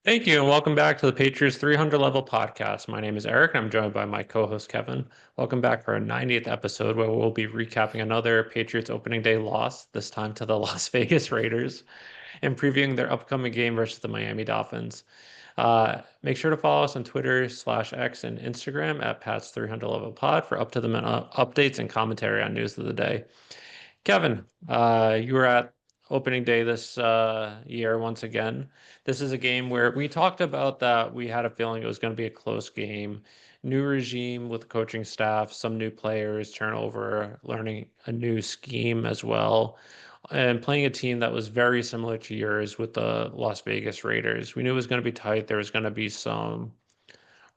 Thank you, and welcome back to the Patriots 300 Level Podcast. My name is Eric, and I'm joined by my co-host Kevin. Welcome back for our 90th episode, where we'll be recapping another Patriots opening day loss, this time to the Las Vegas Raiders, and previewing their upcoming game versus the Miami Dolphins. Make sure to follow us on Twitter/X and Instagram at Pats 300 Level Pod for up-to-the-minute updates and commentary on news of the day. Kevin, you were at opening day this year once again. This is a game where we talked about that we had a feeling it was going to be a close game. New regime with the coaching staff, some new players, turnover, learning a new scheme as well, and playing a team that was very similar to yours with the Las Vegas Raiders. We knew it was going to be tight. There was going to be some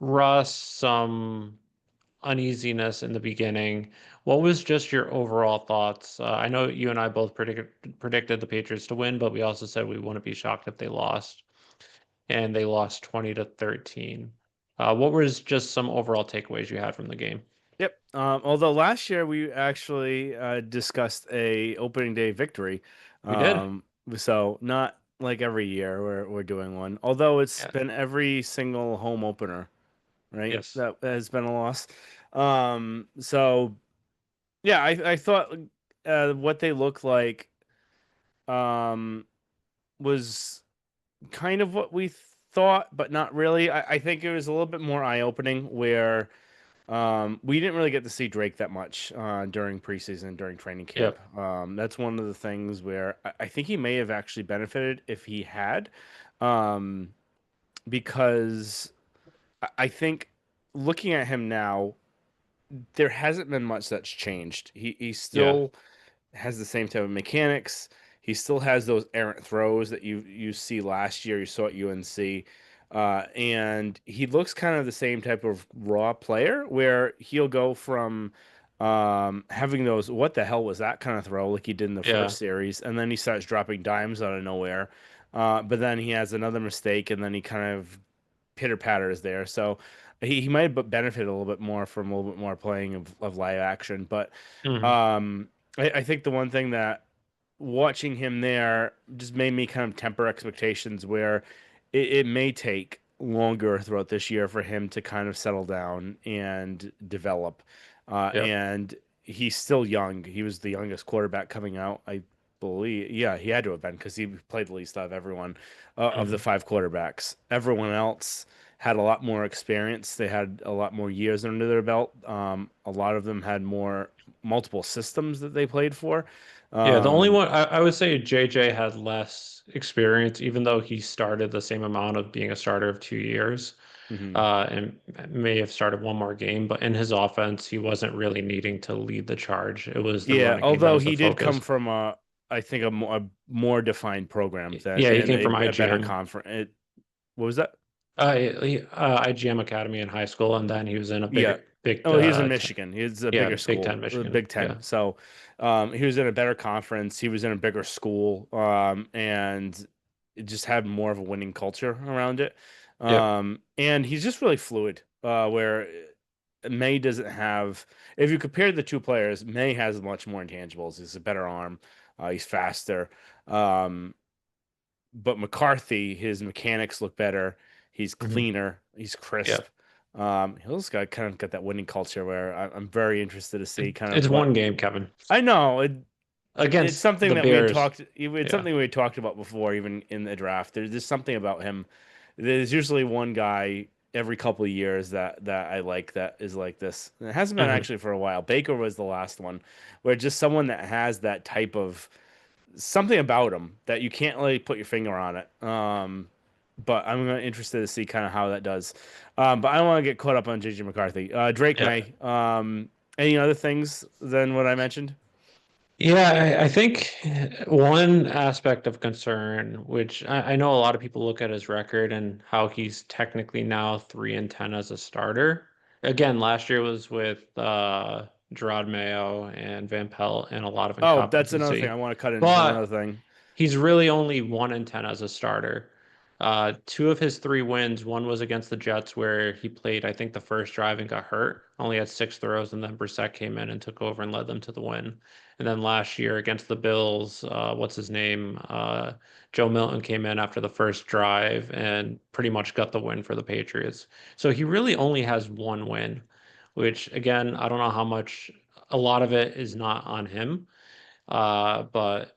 rust, some uneasiness in the beginning. What was just your overall thoughts? I know you and I both predicted the Patriots to win, but we also said we wouldn't be shocked if they lost, and they lost 20 to 13. What was just some overall takeaways you had from the game? Yep. Although last year we actually discussed a opening day victory, We did. um, so not like every year we're doing one. Although it's Yeah. been every single home opener, right? Yes. That has been a loss. So yeah, I thought what they looked like um, was kind of what we thought, but not really. I think it was a little bit more eye opening where. We didn't really get to see Drake that much during preseason, during training camp. Yep. That's one of the things where I think he may have actually benefited if he had, um, because I think looking at him now, there hasn't been much that's changed. He Yeah. still has the same type of mechanics. He still has those errant throws that you see last year. You saw at UNC, and he looks kind of the same type of raw player where he'll go from having those "what the hell was that" kind of throw like he did in the Yeah. first series, and then he starts dropping dimes out of nowhere. But then he has another mistake, and then he kind of pitter patters there. So he might have benefited a little bit more from a little bit more playing of live action. But Mhm. um, I think the one thing that watching him there just made me kind of temper expectations where it may take longer throughout this year for him to kind of settle down and develop. Yep. And he's still young. He was the youngest quarterback coming out, I believe. Yeah, he had to have been because he played the least out of everyone of the Mhm. five quarterbacks. Everyone else had a lot more experience. They had a lot more years under their belt. A lot of them had more multiple systems that they played for. Yeah, the only Um, one I would say JJ had less experience, even though he started the same amount of being a starter of 2 years, mhm. and may have started one more game. But in his offense, he wasn't really needing to lead the charge. It was the Yeah, running game that although was the he did come focus. from I think a more defined program than Yeah, he and came from a better IGM, conference. What was that? IGM Academy in high school, and then he was in a Yeah. big, Oh, he's in Michigan. He's a yeah, bigger Big school, Ten, Michigan. Big Yeah, Ten. So, he was in a better conference. He was in a bigger school, and it just had more of a winning culture around it. yep, And he's just really fluid. Where May doesn't have. If you compare the two players, May has much more intangibles. He's a better arm. He's faster. Um, but McCarthy, his mechanics look better. He's hmm, cleaner. He's crisp. yep. He's got kind of got that winning culture where I'm very interested to see kind of It's what one game, Kevin, I know. It's against something the that we had Bears. talked. It's Yeah. something we had talked about before, even in the draft. There's just something about him. There's usually one guy every couple of years that I like that is like this. And it hasn't been Hmm. actually for a while. Baker was the last one, where just someone that has that type of something about him that you can't really put your finger on it. But I'm interested to see kind of how that does. But I don't want to get caught up on JJ McCarthy. Drake Yeah. May. Any other things than what I mentioned? Yeah, I think one aspect of concern, which I know a lot of people look at his record and how he's technically now 3-10 as a starter. Again, last year was with Gerard Mayo and Van Pelt and a lot of Oh, that's another thing I incompetency. want to cut in. Just one other But thing. he's really only 1-10 as a starter. Two of his three wins, one was against the Jets where he played, I think, the first drive and got hurt, only had six throws, and then Brissett came in and took over and led them to the win. And then last year against the Bills, what's his name? Joe Milton came in after the first drive and pretty much got the win for the Patriots. So he really only has one win, which again, I don't know how much, a lot of it is not on him. But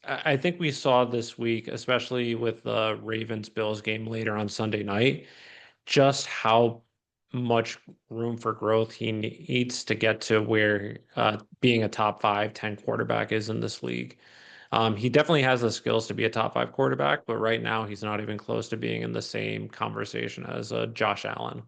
I think we saw this week, especially with the Ravens Bills game later on Sunday night, just how much room for growth he needs to get to where being a top 5, 10 quarterback is in this league. He definitely has the skills to be a top 5 quarterback, but right now he's not even close to being in the same conversation as Josh Allen,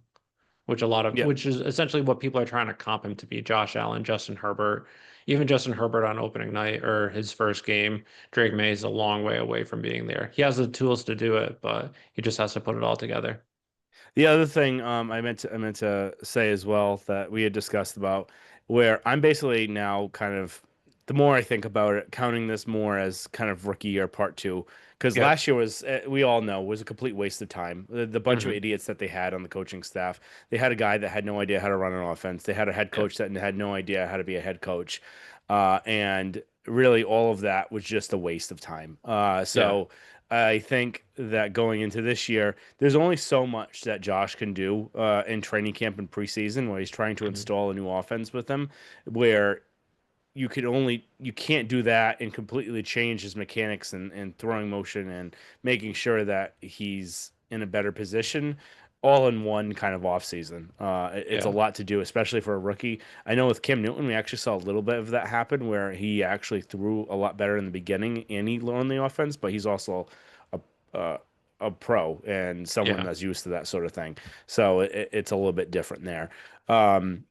Yeah. which is essentially what people are trying to comp him to be. Josh Allen, Justin Herbert, even Justin Herbert on opening night or his first game, Drake Maye is a long way away from being there. He has the tools to do it, but he just has to put it all together. The other thing I meant to say as well that we had discussed about where I'm basically now kind of the more I think about it, counting this more as kind of rookie year part two. Because Yep. last year was, we all know, was a complete waste of time. The bunch of Hmm. idiots that they had on the coaching staff. They had a guy that had no idea how to run an offense. They had a head Yep. coach that had no idea how to be a head coach. And really, all of that was just a waste of time. Yeah. So I think that going into this year, there's only so much that Josh can do in training camp and preseason where he's trying to Hmm. install a new offense with them, where you can't do that and completely change his mechanics and throwing motion and making sure that he's in a better position all in one kind of off season. It's a Yeah. lot to do, especially for a rookie. I know with Cam Newton, we actually saw a little bit of that happen where he actually threw a lot better in the beginning and he learned the offense, but he's also a, a, a pro and someone Yeah. that's used to that sort of thing. So it's a little bit different there. Um,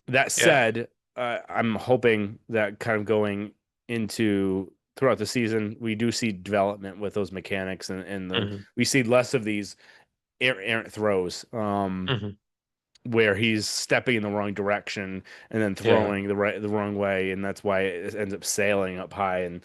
that Yeah. said, I'm hoping that kind of going into throughout the season, we do see development with those mechanics and Hmm. we see less of these errant throws Hmm. where he's stepping in the wrong direction and then Yeah. throwing the wrong way, and that's why it ends up sailing up high. And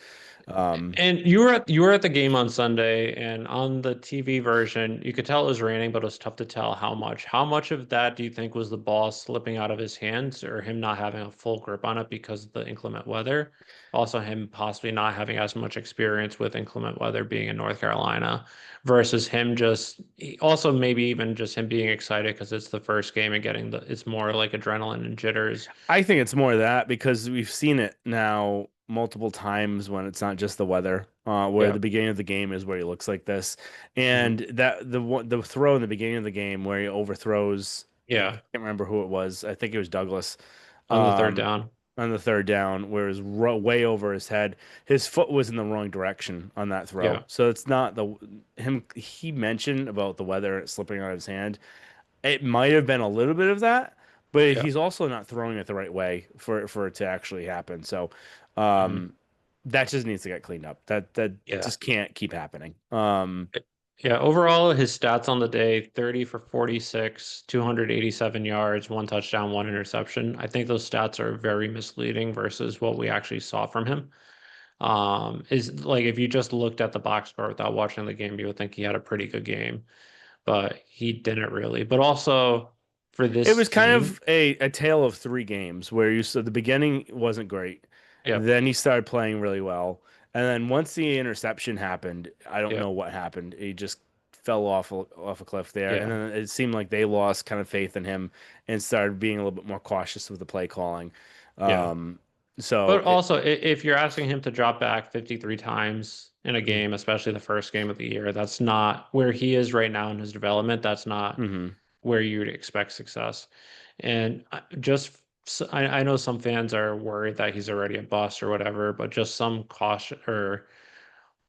um, And you were at the game on Sunday, and on the TV version, you could tell it was raining, but it was tough to tell how much. How much of that do you think was the ball slipping out of his hands, or him not having a full grip on it because of the inclement weather? Also, him possibly not having as much experience with inclement weather being in North Carolina, versus him also maybe even just him being excited because it's the first game and it's more like adrenaline and jitters. I think it's more that because we've seen it now multiple times when it's not just the weather, where Yeah. the beginning of the game is where he looks like this, Hmm. and that the throw in the beginning of the game where he overthrows, I Yeah. can't remember who it was. I think it was Douglas, On the third um, down. on the third down, where it was way over his head. His foot was in the wrong direction on that throw, Yeah. so it's not the him. He mentioned about the weather slipping out of his hand. It might have been a little bit of that, but Yeah. he's also not throwing it the right way for it to actually happen. So Mhm. um, that just needs to get cleaned up. That Yeah. just can't keep happening. Yeah, overall, his stats on the day, 30 for 46, 287 yards, one touchdown, one interception. I think those stats are very misleading versus what we actually saw from him. Is like if you just looked at the box score without watching the game, you would think he had a pretty good game, but he didn't really. But also for It this was kind team, of a tale of three games where you said the beginning wasn't great, yep, then he started playing really well, and then once the interception happened, I don't know yep, what happened. He just fell off a cliff there, and yeah, then it seemed like they lost kind of faith in him and started being a little bit more cautious with the play calling. yeah. Um, so But also, if you're asking him to drop back 53 times in a mm-hmm. game, especially the first game of the year, that's not where he is right now in his development. That's not Mm-hmm. where you would expect success. And I know some fans are worried that he's already a bust or whatever, but just some caution or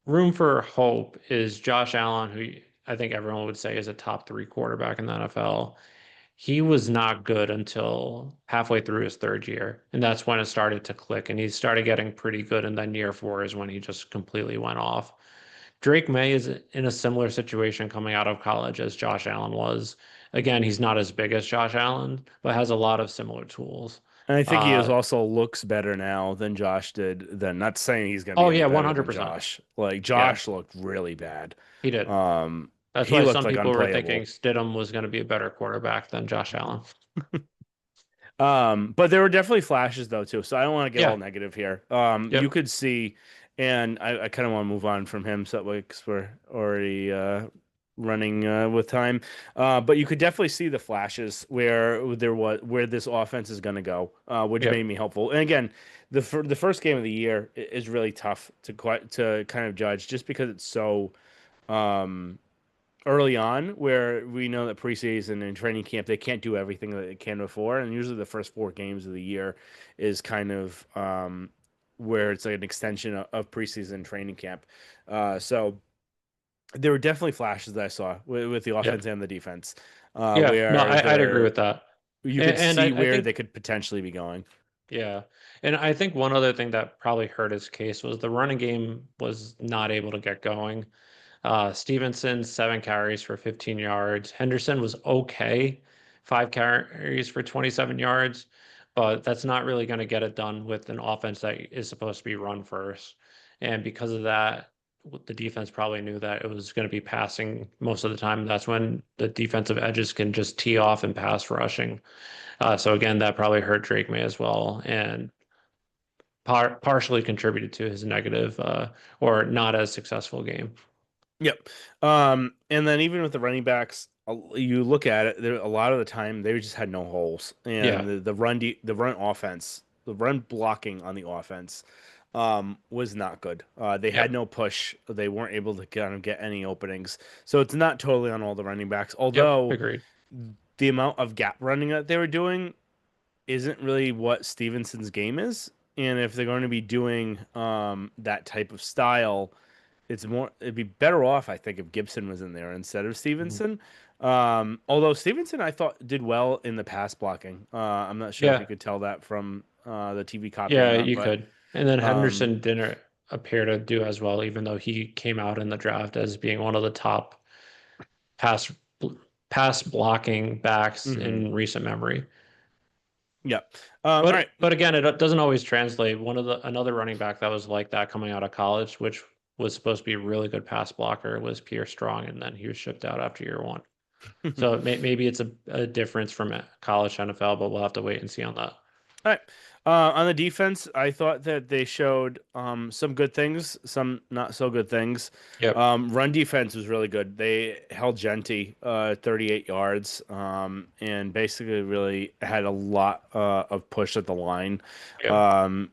room for hope is Josh Allen, who I think everyone would say is a top 3 quarterback in the NFL. He was not good until halfway through his third year. And that's when it started to click. And he started getting pretty good. And then year four is when he just completely went off. Drake May is in a similar situation coming out of college as Josh Allen was. Again, he's not as big as Josh Allen, but has a lot of similar tools. And I think he is Uh, also looks better now than Josh did then. Not saying he's going to be oh any yeah, better than 100%. Josh. Like Yeah, Josh looked really bad. he did. That's He why looked some like people were thinking unplayable. Stidham was going to be a better quarterback than Josh Allen. But there were definitely flashes though too. So I don't want to get all Yeah. negative here. You Yep. could see, and I kind of want to move on from him so because we're already running with time. But you could definitely see the flashes where this offense is going to go, which made Yep. me helpful. And again, the first game of the year is really tough to kind of judge just because it's so um early on where we know that preseason and training camp they can't do everything that they can before, and usually the first 4 games of the year is kind of where it's like an extension of preseason training camp. So there were definitely flashes that I saw with the Yep. offense and the defense, Yeah. No, where I'd agree with that. you could And see I where think, they could potentially be going. yeah. And I think one other thing that probably hurt his case was the running game was not able to get going. Stevenson, 7 carries for 15 yards. Henderson was okay, 5 carries for 27 yards, but that's not really going to get it done with an offense that is supposed to be run first. And because of that, the defense probably knew that it was going to be passing most of the time. That's when the defensive edges can just tee off and pass rushing. So again, that probably hurt Drake May as well, and partially contributed to his negative or not as successful game. Yep. And then even with the running backs, you look at it, there a lot of the time they just had no holes, and Yeah. the run offense, the run blocking on the offense, was not good. They had Yep. no push. They weren't able to kind of get any openings. So it's not totally on all the running backs, Yep. although Agreed. the amount of gap running that they were doing isn't really what Stevenson's game is. And if they're going to be doing that type of style, it'd be better off, I think, if Gibson was in there instead of Mhm. Stevenson. Although Stevenson, I thought did well in the pass blocking. I'm not sure if you Yeah. could tell that from the TV copy or Yeah, not, you but could. And then um, Henderson didn't appear to do as well, even though he came out in the draft as being one of the top pass pass blocking backs mhm. in recent memory. Yeah. All right. But again, it doesn't always translate. One of the another running back that was like that coming out of college, which was supposed to be a really good pass blocker, was Pierre Strong, and then he was shipped out after year one. So maybe it's a difference from college to NFL, but we'll have to wait and see on that. All right. On the defense, I thought that they showed some good things, some not so good things. Yep. Run defense was really good. They held Genty 38 yards and basically really had a lot of push at the line. Yep.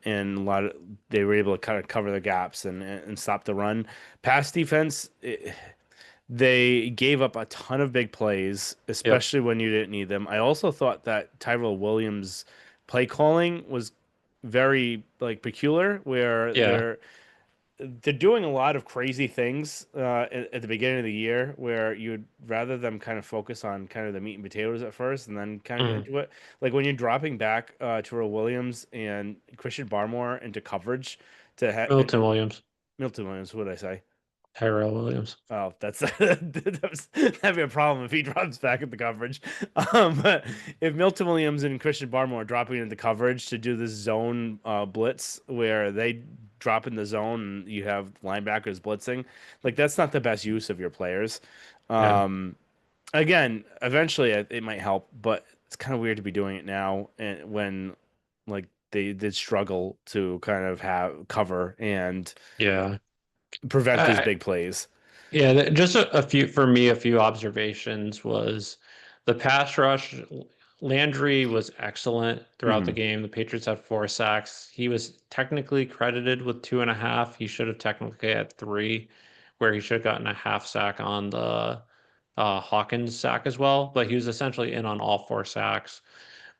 And a lot of they were able to kind of cover the gaps and stop the run. Pass defense, they gave up a ton of big plays, Yep. especially when you didn't need them. I also thought that Tyrell Williams' play calling was very like peculiar, where Yeah. they're doing a lot of crazy things at the beginning of the year, where you'd rather them kind of focus on kind of the meat and potatoes at first, and then kind of get Mhm. into it. Like when you're dropping back Tyrell Williams and Christian Barmore into coverage to Milton Williams, Milton Williams, what did I say? Tyrell Williams. Oh, that'd be a problem if he drops back at the coverage. But if Milton Williams and Christian Barmore are dropping into coverage to do this zone blitz where they drop in the zone and you have linebackers blitzing, like that's not the best use of your players. Yeah. Um, Again, eventually it might help, but it's kind of weird to be doing it now and when like they did struggle to kind of have cover and Yeah. prevent those I, big plays. Yeah, just a few for me, a few observations was the pass rush. Landry was excellent throughout the Hmm. game. The Patriots had 4 sacks. He was technically credited with 2.5. He should have technically had 3, where he should have gotten a half sack on the Hawkins sack as well. But he was essentially in on all 4 sacks.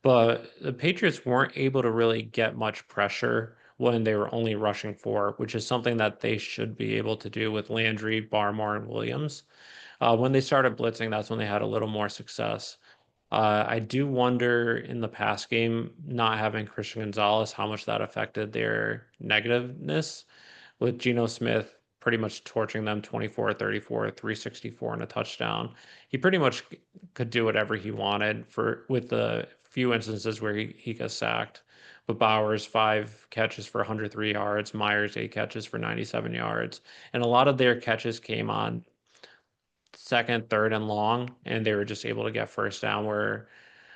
But the Patriots weren't able to really get much pressure when they were only rushing 4, which is something that they should be able to do with Landry, Barmore, and Williams. When they started blitzing, that's when they had a little more success. I do wonder in the pass game, not having Christian Gonzalez, how much that affected their negativeness with Geno Smith pretty much torching them 24, 34, 364 and a touchdown. He pretty much could do whatever he wanted for with the few instances where he got sacked. but Bowers 5 catches for 103 yards, Myers 8 catches for 97 yards, and a lot of their catches came on second, third, and long, and they were just able to get first down where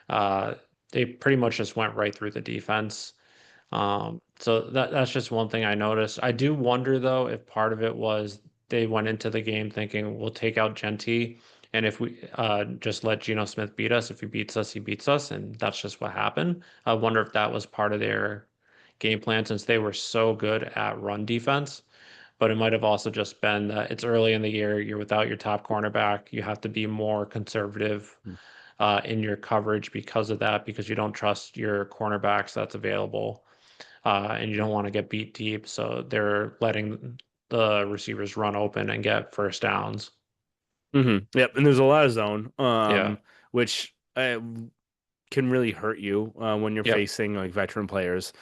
uh, they pretty much just went right through the defense. So that's just one thing I noticed. I do wonder though if part of it was they went into the game thinking we'll take out Genty, and if we just let Geno Smith beat us, if he beats us, he beats us, and that's just what happened. I wonder if that was part of their game plan since they were so good at run defense. But it might have also just been that it's early in the year, you're without your top cornerback, you have to be more conservative in your coverage because of that, because you don't trust your cornerbacks that's available and you don't want to get beat deep. So they're letting the receivers run open and get first downs. Yep, and there's a lot of zone, Yeah. which can really hurt you when you're Yep. facing like veteran players.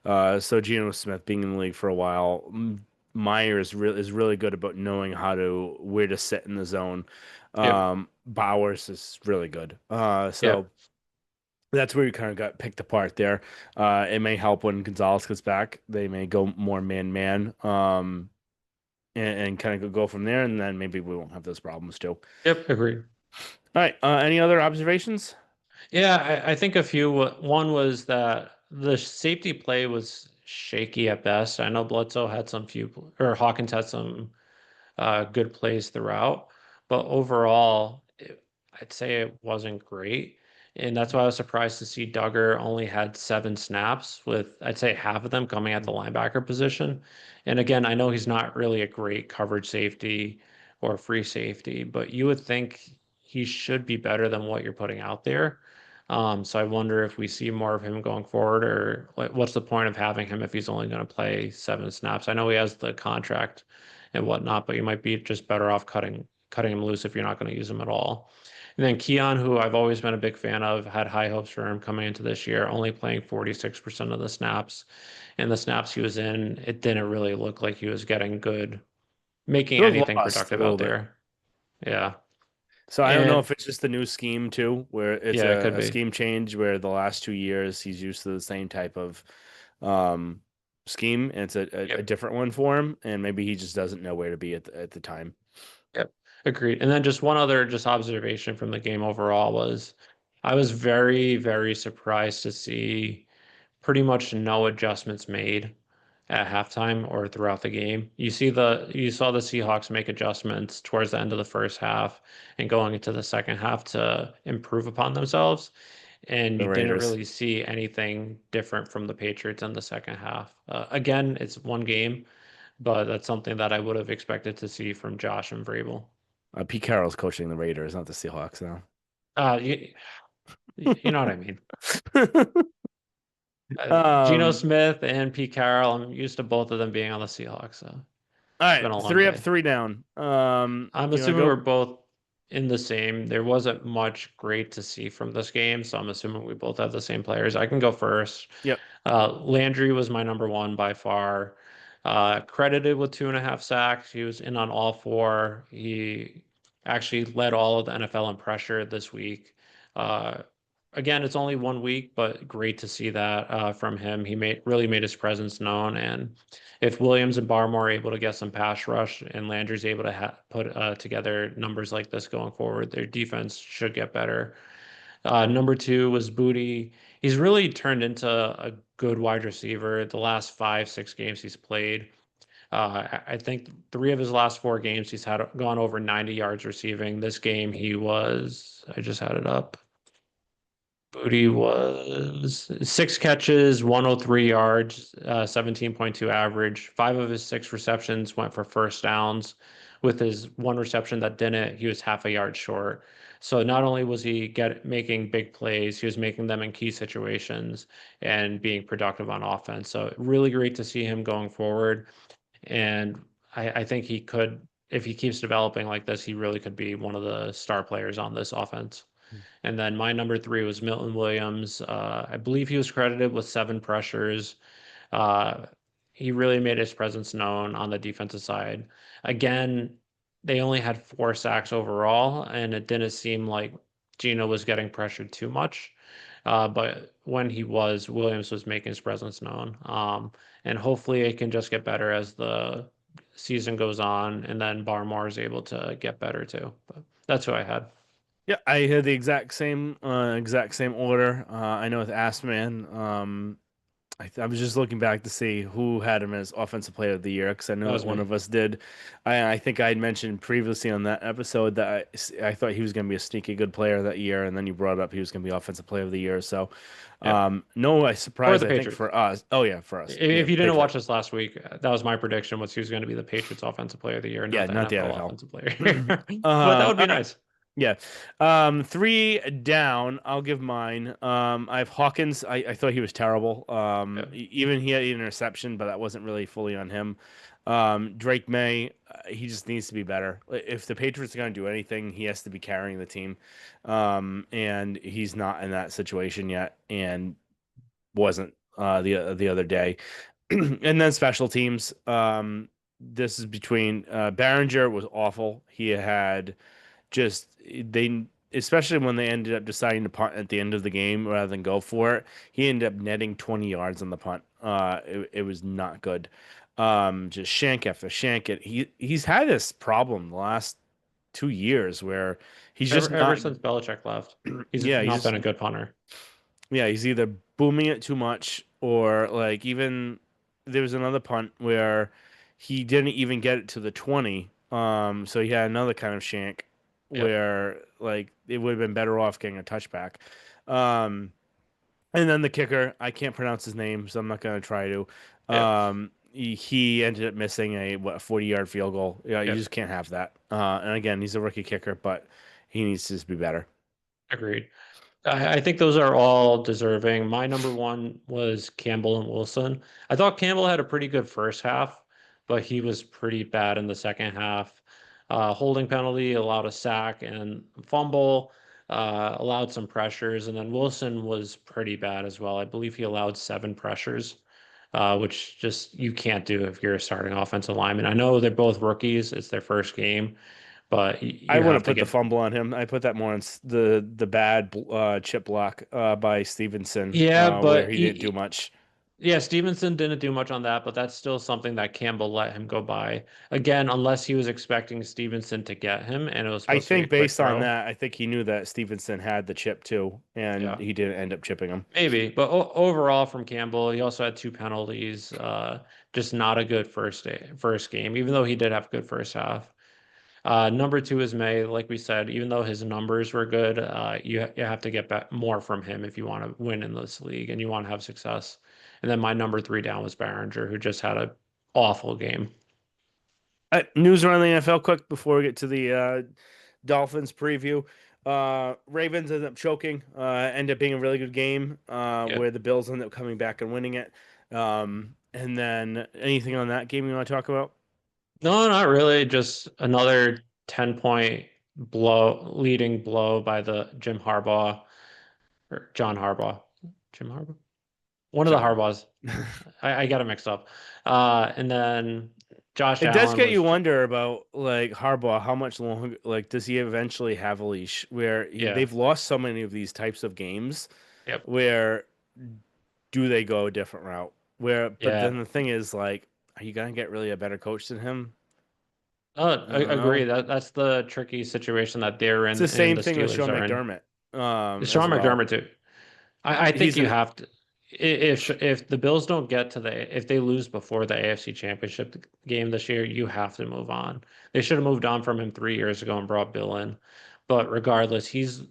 So Geno Smith being in the league for a while, Myers is really good about knowing how to where to sit in the zone. Yep. Bowers is really good. So Yep. that's where you kind of got picked apart there. It may help when Gonzalez gets back. They may go more man-man, and kind of go from there, and then maybe we won't have those problems too. Yep. Agreed. All right. Any other observations? Yeah, I think a few. One was that the safety play was shaky at best. I know Bledsoe had some few, or Hawkins had some good plays throughout. But overall, I'd say it wasn't great. And that's why I was surprised to see Duggar only had 7 snaps, with I'd say half of them coming at the linebacker position. And again, I know he's not really a great coverage safety or free safety, but you would think he should be better than what you're putting out there. So I wonder if we see more of him going forward, or like, what's the point of having him if he's only going to play 7 snaps? I know he has the contract and whatnot, but you might be just better off cutting him loose if you're not going to use him at all. And then Keon, who I've always been a big fan of, had high hopes for him coming into this year, only playing 46% of the snaps. And the snaps he was in, it didn't really look like he was getting good, making He was anything lost a productive little out bit. there. Yeah. So I don't know And if it's just the new scheme too, where it's yeah, it could a be. scheme change where the last 2 years he's used to the same type of um, scheme, and it's a Yep. different one for him, and maybe he just doesn't know where to be at the time. Yep. Agreed. And then just one other just observation from the game overall was I was very, very surprised to see pretty much no adjustments made at halftime or throughout the game. You saw the Seahawks make adjustments towards the end of the first half and going into the second half to improve upon themselves. And The you didn't Raiders, really see anything different from the Patriots in the second half. Again, it's one game, but that's something that I would have expected to see from Josh and Vrabel. Pete Carroll's coaching the Raiders, not the Seahawks now. You, you know what I mean. Geno um, Smith and Pete Carroll, I'm used to both of them being on the Seahawks, so all it's right, been a long 3 up, day. 3 down. I'm You want to assuming we're go? both in the same. There wasn't much great to see from this game, so I'm assuming we both have the same players. I can go first. Yep. Landry was my number one by far. Credited with 2.5 sacks. He was in on all four. He actually led all of the NFL in pressure this week. Uh, Again, it's only 1 week, but great to see that from him. He really made his presence known, and if Williams and Barmore are able to get some pass rush and Landry's able to put together numbers like this going forward, their defense should get better. Number two was Booty. He's really turned into a good wide receiver. The last 5, 6 games he's played, I think 3 of his last 4 games he's had gone over 90 yards receiving. This game he was, I just had it up. Booty was 6 catches, 103 yards, 17.2 average. 5 of his 6 receptions went for first downs. With his one reception that didn't, he was half a yard short. So not only was he making big plays, he was making them in key situations and being productive on offense. So really great to see him going forward. And I think he could, if he keeps developing like this, he really could be one of the star players on this offense. And then my number three was Milton Williams. I believe he was credited with 7 pressures. Uh, he really made his presence known on the defensive side. Again, they only had 4 sacks overall, and it didn't seem like Gino was getting pressured too much. But when he was, Williams was making his presence known. And hopefully it can just get better as the season goes on, and then Barmore is able to get better too. But that's who I had. Yeah, I had the exact same order. I know with Assman, I was just looking back to see who had him as offensive player of the year because I That know that was one me. of us did. I think I had mentioned previously on that episode that I thought he was going to be a sneaky good player that year, and then you brought up he was going to be offensive player of the year. So, Yeah. no, I For surprise. the I think Patriots. for us. Oh yeah, for us. Yeah, If you didn't watch Patriot. this last week, that was my prediction was he was going to be the Patriots offensive player of the year, not Yeah, the not the NFL NFL. offensive player. But that would All be right. nice. Yeah. Three down. I'll give mine. I have Hawkins. I thought he was terrible. Yeah. Even he had an interception, but that wasn't really fully on him. Drake May, he just needs to be better. If the Patriots are going to do anything, he has to be carrying the team. And he's not in that situation yet, and wasn't the other day. And then special teams. This is between Behringer was awful. He had just they especially when they ended up deciding to punt at the end of the game rather than go for it. He ended up netting 20 yards on the punt. It was not good. Just shank after shank. He's had this problem the last 2 years where he's just Ever not. since Belichick left, he's Yeah, not been a good punter. he's either booming it too much or like even there was another punt where he didn't even get it to the 20. So he had another kind of shank Yep. where like it would have been better off getting a touchback. Um, and then the kicker, I can't pronounce his name, so I'm not going to try to. Yep. He ended up missing a 40-yard field goal. Yeah, you Yep. just can't have that. And again, he's a rookie kicker, but he needs to just be better. Agreed. I think those are all deserving. My number one was Campbell and Wilson. I thought Campbell had a pretty good first half, but he was pretty bad in the second half. Holding penalty, allowed a sack and fumble, allowed some pressures, and then Wilson was pretty bad as well. I believe he allowed 7 pressures, which just you can't do if you're a starting offensive lineman. I know they're both rookies; it's their first game, but I you have wouldn't to put the get. fumble on him. I put that more on the bad chip block by Stevenson, Yeah, where but he didn't do much. yeah, Stevenson didn't do much on that, but that's still something that Campbell let him go by. Again, unless he was expecting Stevenson to get him and it was I supposed to be a think quick based on throw. that, I think he knew that Stevenson had the chip too, and Yeah, he didn't end up chipping him. maybe. But overall, from Campbell, he also had 2 penalties. Just not a good first game, even though he did have a good first half. Number two is May. Like we said, even though his numbers were good, you have to get back more from him if you want to win in this league and you want to have success. And then my number three down was Behringer, who just had a awful game. News around the NFL quick before we get to the Dolphins preview. Ravens ended up choking. Ended up being a really good game Yeah. where the Bills ended up coming back and winning it. And then anything on that game you want to talk about? No, not really. Just another 10-point leading blow by the Jim Harbaugh or John Harbaugh. Jim Harbaugh? One of the John Harbaugh. Harbaughs. I got it mixed up. And then Josh It does Allen get you was, wonder about like Harbaugh, how much longer, like, does he eventually have a leash where yeah, they've lost so many of these types of games yep, where do they go a different route? But yeah. then the thing is, like, are you gonna get really a better coach than him? I I don't agree. know. That's the tricky situation that they're It's in the and same the thing with Steelers Sean are in. McDermott, as Sean well. McDermott too. I think He's you an have to if the Bills don't get to the if they lose before the AFC Championship game this year, you have to move on. They should have moved on from him 3 years ago and brought Bill in. But regardless, he's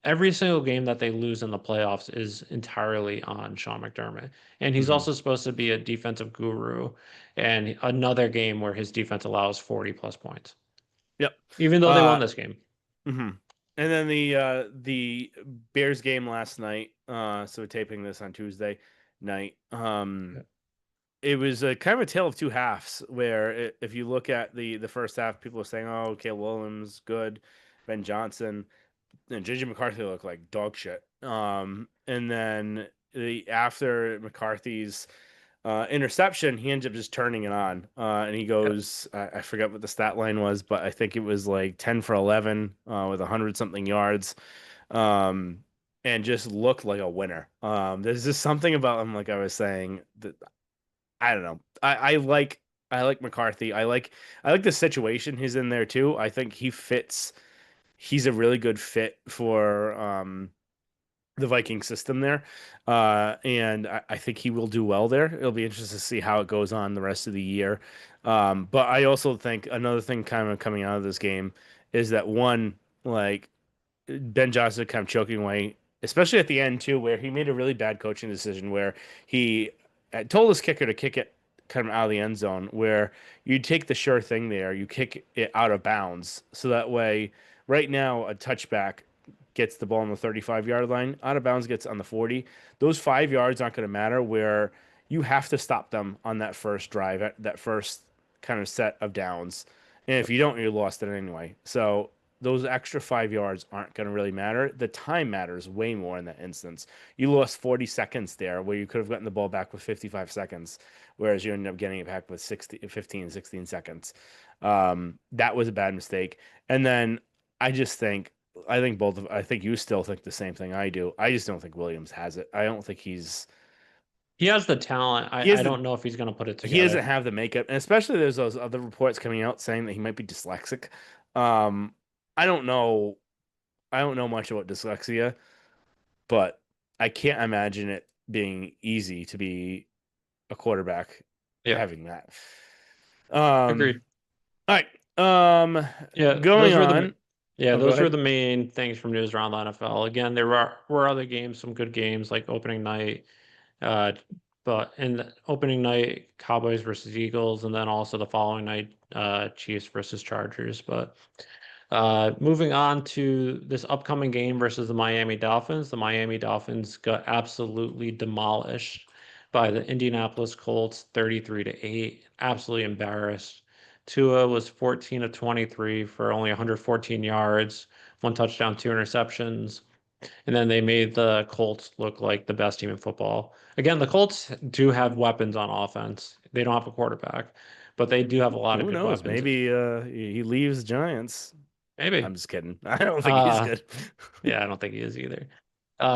every single game that they lose in the playoffs is entirely on Sean McDermott. And he's mhm. also supposed to be a defensive guru and another game where his defense allows 40 plus points, Yep. even though they Uh, won this game. mhm. And then the Bears game last night. So we're taping this on Tuesday night. Yeah. It was a kind of a tale of two halves where if you look at the first half, people are saying, "Oh, Caleb Williams good, Ben Johnson and JJ McCarthy look like dog shit." And then after McCarthy's interception, he ends up just turning it on, and he Yeah. goes, I forget what the stat line was, but I think it was like 10 for 11 with 100 something yards. Um, and just look like a winner. There's just something about him, like I was saying, that I don't know. I like McCarthy. I like the situation he's in there too. I think he fits. He's a really good fit for the Viking system there. And I think he will do well there. It'll be interesting to see how it goes on the rest of the year. But I also think another thing kind of coming out of this game is that one, like Ben Johnson kind of choking away, especially at the end too, where he made a really bad coaching decision where he told his kicker to kick it kind of out of the end zone, where you take the sure thing there, you kick it out of bounds, so that way, right now, a touchback gets the ball on the 35-yard line, out of bounds gets on the 40. Those 5 yards aren't going to matter where you have to stop them on that first drive, that first kind of set of downs. And if you don't, you lost it anyway. So those extra 5 yards aren't going to really matter. The time matters way more in that instance. You lost 40 seconds there where you could have gotten the ball back with 55 seconds, whereas you ended up getting it back with 60, 15, 16 seconds. That was a bad mistake. And then I just think, I think you still think the same thing I do. I just don't think Williams has it. I don't think He has the talent. he I has the, don't know if he's going to put it he doesn't together. have the makeup. And especially there's those other reports coming out saying that he might be dyslexic. Um, I don't know. I don't know much about dyslexia, but I can't imagine it being easy to be a quarterback Yeah, having that. Um, agreed. all right. Um, Yeah, going those were the on. yeah, Oh, go those were ahead. the main things from news around the NFL. Again, there were other games, some good games like opening night, uh, but in the opening night, Cowboys versus Eagles, and then also the following night, Chiefs versus Chargers. But moving on to this upcoming game versus the Miami Dolphins. The Miami Dolphins got absolutely demolished by the Indianapolis Colts 33-8. Absolutely embarrassed. Tua was 14 of 23 for only 114 yards, one touchdown, two interceptions. And then they made the Colts look like the best team in football. Again, the Colts do have weapons on offense. They don't have a quarterback, but they do have a lot of Who good knows? weapons. Maybe he leaves Giants. I'm Maybe. just kidding. I don't think he's Uh, good. Yeah, I don't think he is either.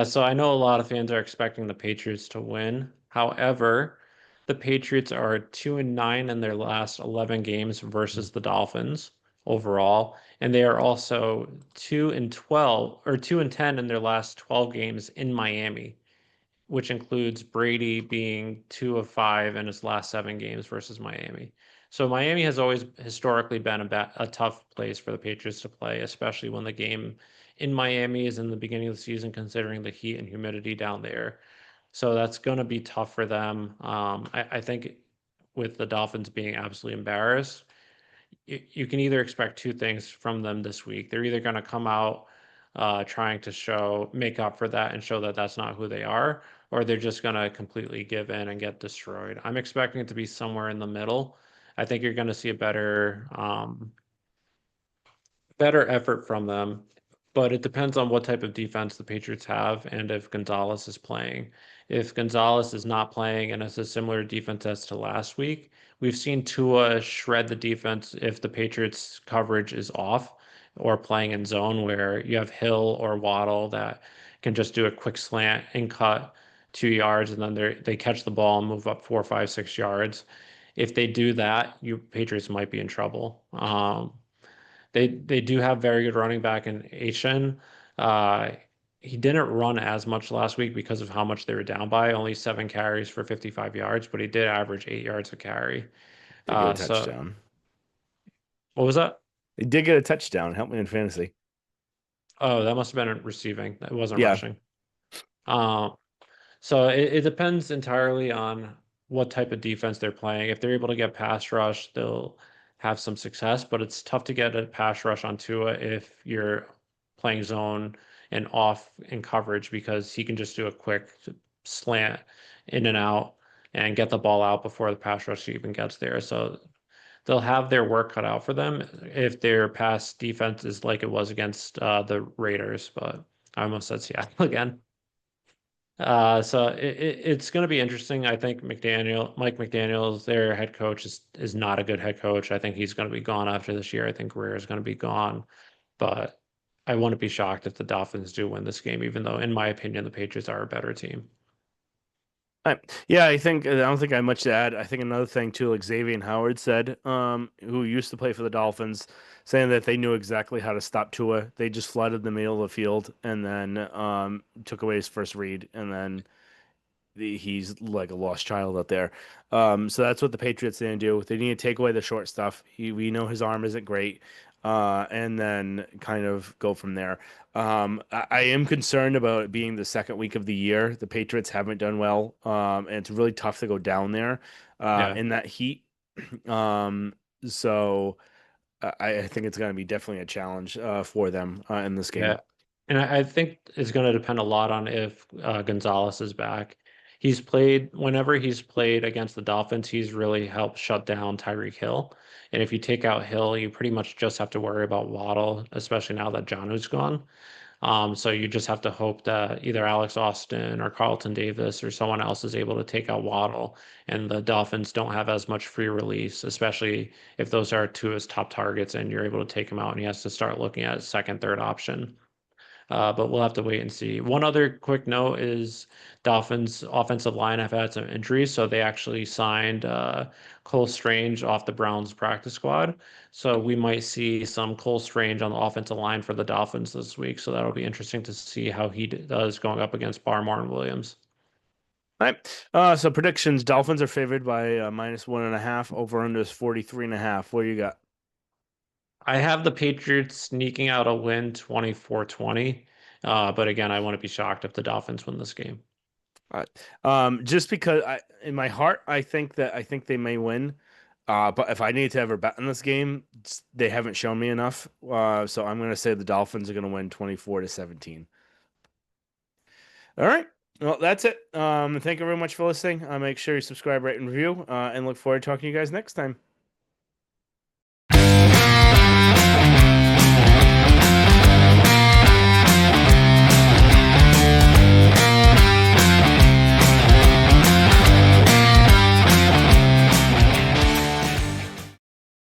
So I know a lot of fans are expecting the Patriots to win. However, the Patriots are 2-9 in their last 11 games versus the Dolphins overall, and they are also 2-12 or 2-10 in their last 12 games in Miami, which includes Brady being 2 of 5 in his last 7 games versus Miami. So Miami has always historically been a tough place for the Patriots to play, especially when the game in Miami is in the beginning of the season, considering the heat and humidity down there. So that's going to be tough for them. I think with the Dolphins being absolutely embarrassed, you can either expect two things from them this week. They're either going to come out trying to make up for that and show that that's not who they are, or they're just going to completely give in and get destroyed. I'm expecting it to be somewhere in the middle. I think you're going to see a better effort from them, but it depends on what type of defense the Patriots have and if Gonzalez is playing. If Gonzalez is not playing and it's a similar defense as to last week, we've seen Tua shred the defense if the Patriots coverage is off or playing in zone where you have Hill or Waddle that can just do a quick slant and cut 2 yards and then they catch the ball and move up 4, 5, 6 yards. If they do that, you Patriots might be in trouble. They do have very good running back in Asian. Uh, he didn't run as much last week because of how much they were down by, only 7 carries for 55 yards, but he did average 8 yards a carry. Did get a So touchdown. what was that? He did get a touchdown. Help me in fantasy. Oh, that must have been receiving. It wasn't Yeah, rushing. Um, So it depends entirely on what type of defense they're playing. If they're able to get pass rush, they'll have some success, but it's tough to get a pass rush on Tua if you're playing zone and off in coverage because he can just do a quick slant in and out and get the ball out before the pass rush even gets there. So they'll have their work cut out for them if their pass defense is like it was against the Raiders, but I almost said Seattle again. So it's going to be interesting. I think Mike McDaniel's, their head coach, is not a good head coach. I think he's going to be gone after this year. I think Greer is going to be gone. But I wouldn't be shocked if the Dolphins do win this game, even though, in my opinion, the Patriots are a better team. Yeah, I don't think I have much to add. I think another thing too, like Xavier Howard said, who used to play for the Dolphins, saying that they knew exactly how to stop Tua. They just flooded the middle of the field and then took away his first read, and then he's like a lost child out there. So that's what the Patriots need to do. They need to take away the short stuff. We know his arm isn't great, and then kind of go from there. I am concerned about it being the second week of the year. The Patriots haven't done well, and it's really tough to go down there Yeah. in that heat. Um, so I think it's going to be definitely a challenge for them in this game. Yeah. And I think it's going to depend a lot on if Gonzalez is back. Whenever he's played against the Dolphins, he's really helped shut down Tyreek Hill. And if you take out Hill, you pretty much just have to worry about Waddle, especially now that Jonu's gone. So you just have to hope that either Alex Austin or Carlton Davis or someone else is able to take out Waddle, and the Dolphins don't have as much free release, especially if those are two of his top targets and you're able to take him out and he has to start looking at second, third option. But we'll have to wait and see. One other quick note is Dolphins offensive line have had some injuries, so they actually signed Cole Strange off the Browns practice squad. So we might see some Cole Strange on the offensive line for the Dolphins this week. So that'll be interesting to see how he does going up against Barmore and Williams. All right. So predictions: Dolphins are favored by -1.5. Over under is 43.5. What do you got? I have the Patriots sneaking out a win 24-20. But again, I wouldn't be shocked if the Dolphins win this game. All right. Just because in my heart, I think they may win. But if I need to ever bet in this game, they haven't shown me enough. So I'm going to say the Dolphins are going to win 24-17. All right. Well, that's it. Thank you very much for listening. Make sure you subscribe, rate, and review, and look forward to talking to you guys next time.